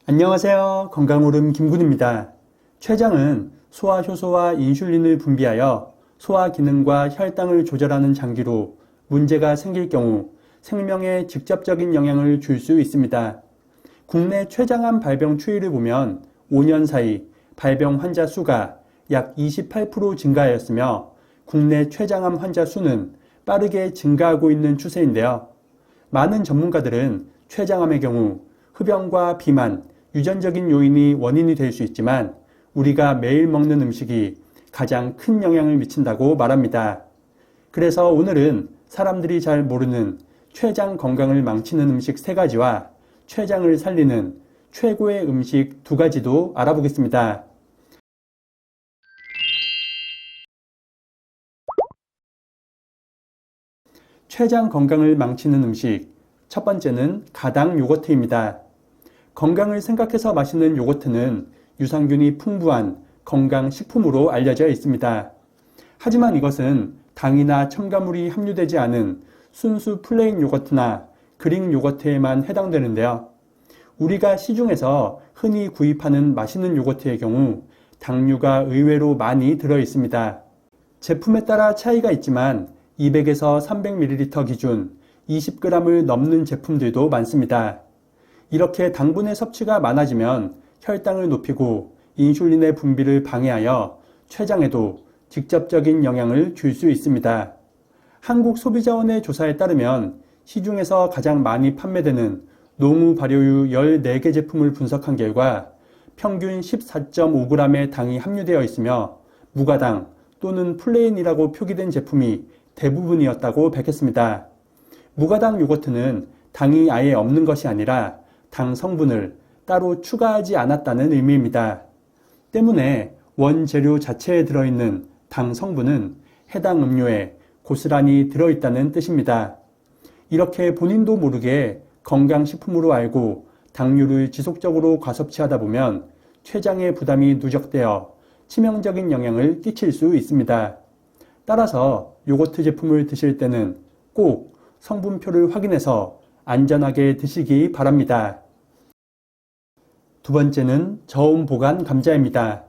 안녕하세요. 건강오름 김군입니다. 췌장은 소화효소와 인슐린을 분비하여 소화 기능과 혈당을 조절하는 장기로 문제가 생길 경우 생명에 직접적인 영향을 줄 수 있습니다. 국내 췌장암 발병 추이를 보면 5년 사이 발병 환자 수가 약 28% 증가하였으며 국내 췌장암 환자 수는 빠르게 증가하고 있는 추세인데요. 많은 전문가들은 췌장암의 경우 흡연과 비만, 유전적인 요인이 원인이 될 수 있지만 우리가 매일 먹는 음식이 가장 큰 영향을 미친다고 말합니다. 그래서 오늘은 사람들이 잘 모르는 췌장 건강을 망치는 음식 3가지와 췌장을 살리는 최고의 음식 2가지도 알아보겠습니다. 췌장 건강을 망치는 음식, 첫 번째는 가당 요거트입니다. 건강을 생각해서 마시는 요거트는 유산균이 풍부한 건강식품으로 알려져 있습니다. 하지만 이것은 당이나 첨가물이 함유되지 않은 순수 플레인 요거트나 그릭 요거트에만 해당되는데요. 우리가 시중에서 흔히 구입하는 맛있는 요거트의 경우 당류가 의외로 많이 들어 있습니다. 제품에 따라 차이가 있지만 200에서 300ml 기준 20g을 넘는 제품들도 많습니다. 이렇게 당분의 섭취가 많아지면 혈당을 높이고 인슐린의 분비를 방해하여 췌장에도 직접적인 영향을 줄 수 있습니다. 한국소비자원의 조사에 따르면 시중에서 가장 많이 판매되는 농우 발효유 14개 제품을 분석한 결과 평균 14.5g의 당이 함유되어 있으며 무가당 또는 플레인이라고 표기된 제품이 대부분이었다고 밝혔습니다. 무가당 요거트는 당이 아예 없는 것이 아니라 당 성분을 따로 추가하지 않았다는 의미입니다. 때문에 원재료 자체에 들어있는 당 성분은 해당 음료에 고스란히 들어있다는 뜻입니다. 이렇게 본인도 모르게 건강식품으로 알고 당류를 지속적으로 과섭취하다 보면 췌장의 부담이 누적되어 치명적인 영향을 끼칠 수 있습니다. 따라서 요거트 제품을 드실 때는 꼭 성분표를 확인해서 안전하게 드시기 바랍니다. 두 번째는 저온 보관 감자입니다.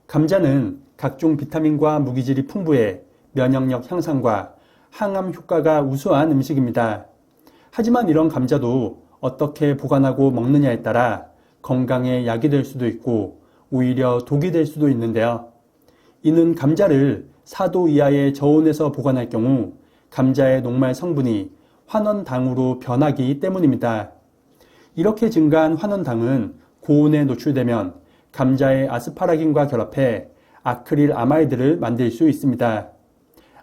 감자는 각종 비타민과 무기질이 풍부해 면역력 향상과 항암 효과가 우수한 음식입니다. 하지만 이런 감자도 어떻게 보관하고 먹느냐에 따라 건강에 약이 될 수도 있고 오히려 독이 될 수도 있는데요. 이는 감자를 4도 이하의 저온에서 보관할 경우 감자의 녹말 성분이 환원당으로 변하기 때문입니다. 이렇게 증가한 환원당은 고온에 노출되면 감자의 아스파라긴과 결합해 아크릴아마이드를 만들 수 있습니다.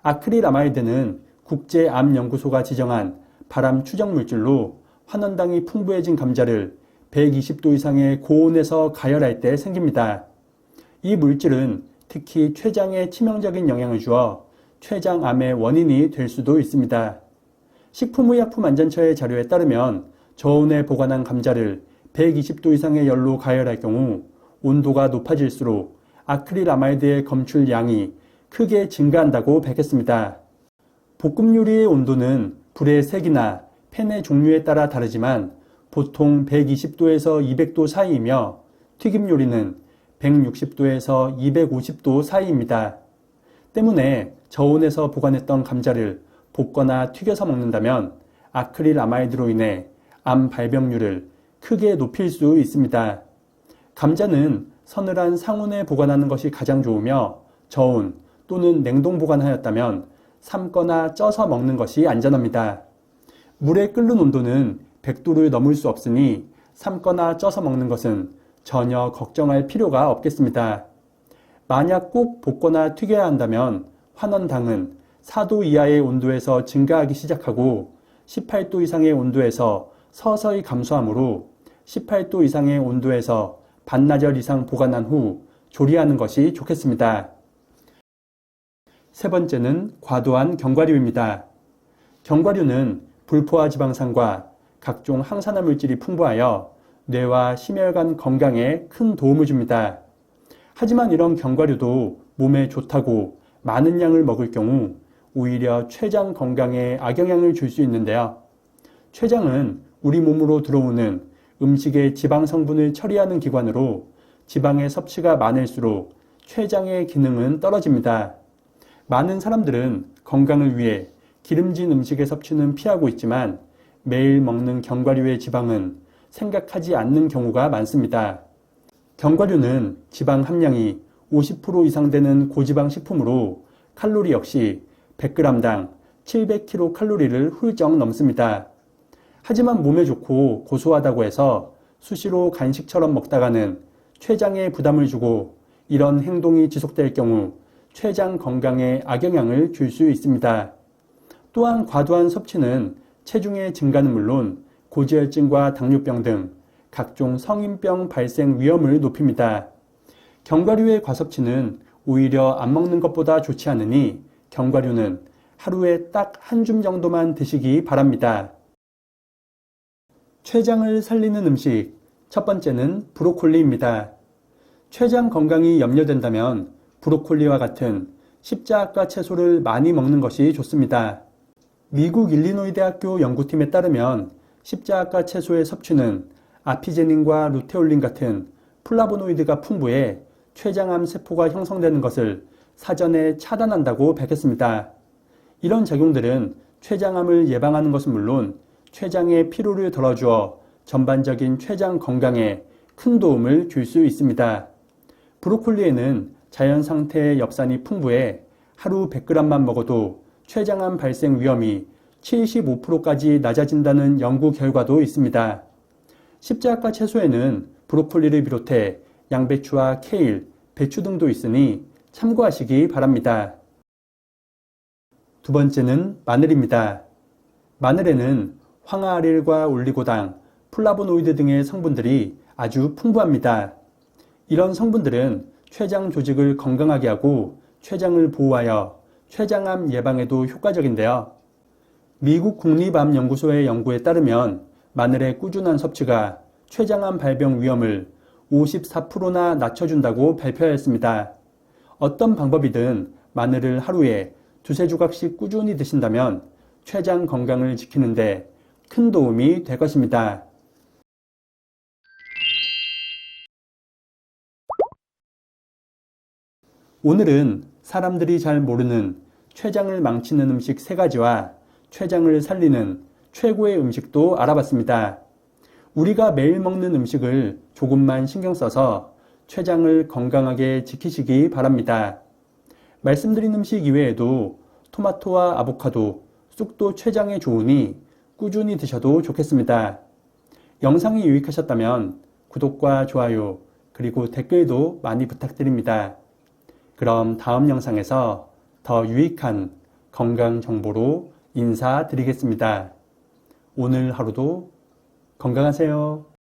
아크릴아마이드는 국제암연구소가 지정한 발암 추적 물질로 환원당이 풍부해진 감자를 120도 이상의 고온에서 가열할 때 생깁니다. 이 물질은 특히 췌장에 치명적인 영향을 주어 췌장암의 원인이 될 수도 있습니다. 식품의약품안전처의 자료에 따르면 저온에 보관한 감자를 120도 이상의 열로 가열할 경우 온도가 높아질수록 아크릴아마이드의 검출량이 크게 증가한다고 밝혔습니다. 볶음 요리의 온도는 불의 색이나 팬의 종류에 따라 다르지만 보통 120도에서 200도 사이이며 튀김 요리는 160도에서 250도 사이입니다. 때문에 저온에서 보관했던 감자를 볶거나 튀겨서 먹는다면 아크릴아마이드로 인해 암 발병률을 크게 높일 수 있습니다. 감자는 서늘한 상온에 보관하는 것이 가장 좋으며 저온 또는 냉동 보관하였다면 삶거나 쪄서 먹는 것이 안전합니다. 물에 끓는 온도는 100도를 넘을 수 없으니 삶거나 쪄서 먹는 것은 전혀 걱정할 필요가 없겠습니다. 만약 꼭 볶거나 튀겨야 한다면 환원당은 4도 이하의 온도에서 증가하기 시작하고 18도 이상의 온도에서 서서히 감소하므로 18도 이상의 온도에서 반나절 이상 보관한 후 조리하는 것이 좋겠습니다. 세 번째는 과도한 견과류입니다. 견과류는 불포화 지방산과 각종 항산화 물질이 풍부하여 뇌와 심혈관 건강에 큰 도움을 줍니다. 하지만 이런 견과류도 몸에 좋다고 많은 양을 먹을 경우 오히려 췌장 건강에 악영향을 줄 수 있는데요. 췌장은 우리 몸으로 들어오는 음식의 지방 성분을 처리하는 기관으로 지방의 섭취가 많을수록 췌장의 기능은 떨어집니다. 많은 사람들은 건강을 위해 기름진 음식의 섭취는 피하고 있지만 매일 먹는 견과류의 지방은 생각하지 않는 경우가 많습니다. 견과류는 지방 함량이 50% 이상 되는 고지방 식품으로 칼로리 역시 100g당 700kcal를 훌쩍 넘습니다. 하지만 몸에 좋고 고소하다고 해서 수시로 간식처럼 먹다가는 췌장에 부담을 주고 이런 행동이 지속될 경우 췌장 건강에 악영향을 줄 수 있습니다. 또한 과도한 섭취는 체중의 증가는 물론 고지혈증과 당뇨병 등 각종 성인병 발생 위험을 높입니다. 견과류의 과섭취는 오히려 안 먹는 것보다 좋지 않으니 견과류는 하루에 딱 한 줌 정도만 드시기 바랍니다. 췌장을 살리는 음식, 첫 번째는 브로콜리입니다. 췌장 건강이 염려된다면 브로콜리와 같은 십자가 채소를 많이 먹는 것이 좋습니다. 미국 일리노이 대학교 연구팀에 따르면 십자가 채소의 섭취는 아피제닌과 루테올린 같은 플라보노이드가 풍부해 췌장암 세포가 형성되는 것을 사전에 차단한다고 밝혔습니다. 이런 작용들은 췌장암을 예방하는 것은 물론 췌장의 피로를 덜어주어 전반적인 췌장 건강에 큰 도움을 줄 수 있습니다. 브로콜리에는 자연 상태의 엽산이 풍부해 하루 100g만 먹어도 췌장암 발생 위험이 75%까지 낮아진다는 연구 결과도 있습니다. 십자가 채소에는 브로콜리를 비롯해 양배추와 케일, 배추 등도 있으니 참고하시기 바랍니다. 두 번째는 마늘입니다. 마늘에는 황화알릴과 올리고당, 플라보노이드 등의 성분들이 아주 풍부합니다. 이런 성분들은 췌장 조직을 건강하게 하고 췌장을 보호하여 췌장암 예방에도 효과적인데요. 미국 국립암연구소의 연구에 따르면 마늘의 꾸준한 섭취가 췌장암 발병 위험을 54%나 낮춰준다고 발표하였습니다. 어떤 방법이든 마늘을 하루에 두세 조각씩 꾸준히 드신다면 췌장 건강을 지키는데 큰 도움이 될 것입니다. 오늘은 사람들이 잘 모르는 췌장을 망치는 음식 3가지와 췌장을 살리는 최고의 음식도 알아봤습니다. 우리가 매일 먹는 음식을 조금만 신경 써서 췌장을 건강하게 지키시기 바랍니다. 말씀드린 음식 이외에도 토마토와 아보카도, 쑥도 췌장에 좋으니 꾸준히 드셔도 좋겠습니다. 영상이 유익하셨다면 구독과 좋아요 그리고 댓글도 많이 부탁드립니다. 그럼 다음 영상에서 더 유익한 건강 정보로 인사드리겠습니다. 오늘 하루도 건강하세요.